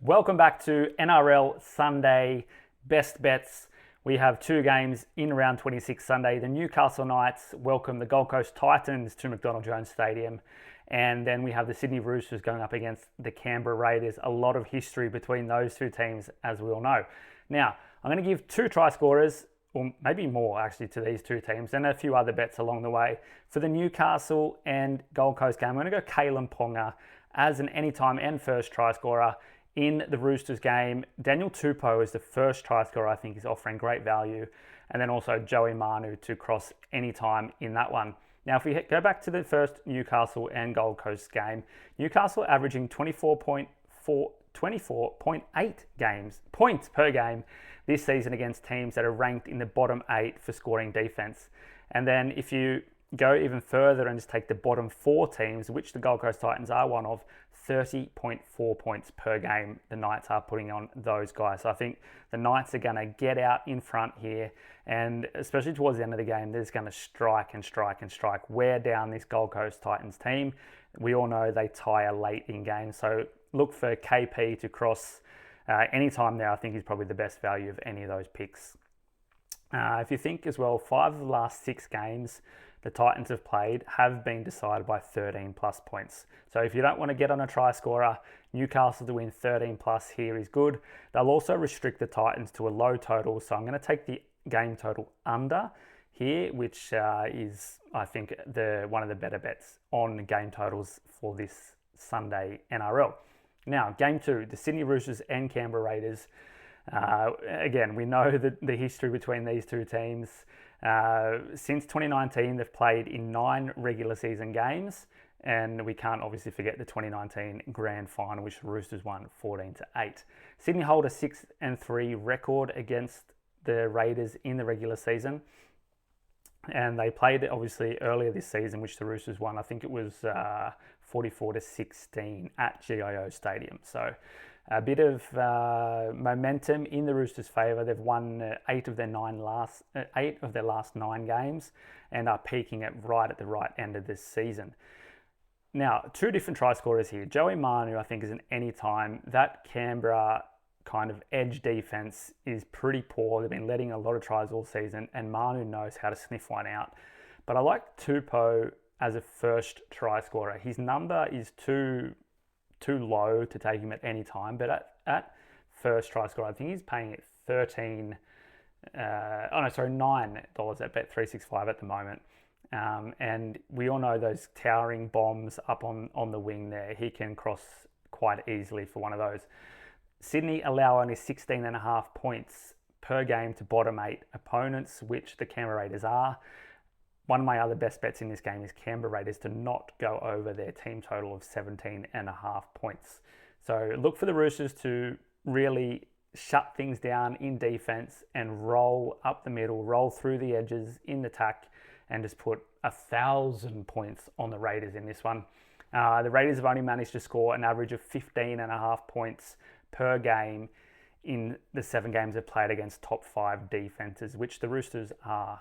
Welcome back to NRL Sunday Best Bets. We have two games in round 26 Sunday. The Newcastle Knights welcome the Gold Coast Titans to McDonald Jones Stadium. And then we have the Sydney Roosters going up against the Canberra Raiders. A lot of history between those two teams, as we all know. Now, I'm going to give two try scorers, or maybe more actually, to these two teams, and a few other bets along the way. For the Newcastle and Gold Coast game, I'm going to go Kalen Ponga as an anytime and first try scorer. In the Roosters game, Daniel Tupou is the first try scorer. I think is offering great value. And then also Joey Manu to cross anytime in that one. Now, if we go back to the first Newcastle and Gold Coast game, Newcastle averaging 24.8 points per game this season against teams that are ranked in the bottom 8 for scoring defense. And then if you go even further and just take the bottom 4 teams, which the Gold Coast Titans are one of, 30.4 points per game the Knights are putting on those guys. So I think the Knights are going to get out in front here, and especially towards the end of the game, they're just going to strike and strike and strike, wear down this Gold Coast Titans team. We all know they tire late in games, so look for KP to cross anytime there. I think is probably the best value of any of those picks. If you think as well, 5 of the last 6 games the Titans have played have been decided by 13 plus points. So if you don't want to get on a try scorer, Newcastle to win 13 plus here is good. They'll also restrict the Titans to a low total. So I'm going to take the game total under here, which is, I think, one of the better bets on game totals for this Sunday NRL. Now, game 2, the Sydney Roosters and Canberra Raiders. Again, we know the history between these two teams. Since 2019, they've played in 9 regular season games, and we can't obviously forget the 2019 grand final, which the Roosters won 14-8. Sydney hold a 6-3 record against the Raiders in the regular season, and they played obviously earlier this season, which the Roosters won. I think it was 44-16 at GIO Stadium. So a bit of momentum in the Roosters' favour. They've won 8 of their last 9 games and are peaking right at the right end of this season. Now, 2 different try scorers here. Joey Manu, I think, is an anytime. That Canberra kind of edge defence is pretty poor. They've been letting a lot of tries all season, and Manu knows how to sniff one out. But I like Tupou as a first try scorer. His number is too low to take him at any time, but at first try scorer, I think he's paying it $9 at Bet365 at the moment. And we all know those towering bombs up on the wing there. He can cross quite easily for one of those. Sydney allow only 16.5 points per game to bottom 8 opponents, which the Canberra Raiders are. One of my other best bets in this game is Canberra Raiders to not go over their team total of 17.5 points. So look for the Roosters to really shut things down in defense and roll up the middle, roll through the edges in attack, and just put 1,000 points on the Raiders in this one. The Raiders have only managed to score an average of 15.5 points per game in the 7 games they've played against top 5 defenses, which the Roosters are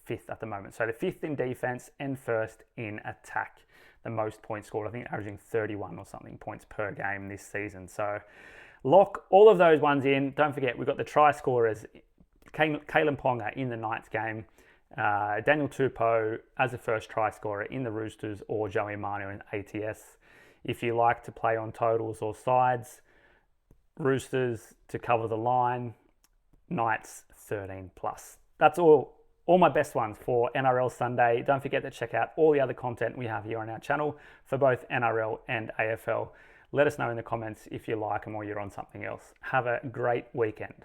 5th at the moment. So the 5th in defense and 1st in attack. The most points scored, I think, averaging 31 or something points per game this season. So lock all of those ones in. Don't forget, we've got the try scorers, Kalen Ponga in the Knights game, Daniel Tupou as a first try scorer in the Roosters, or Joey Manu in ATS. If you like to play on totals or sides, Roosters to cover the line, Knights 13 plus. That's all my best ones for NRL Sunday. Don't forget to check out all the other content we have here on our channel for both NRL and AFL. Let us know in the comments if you like them or you're on something else. Have a great weekend.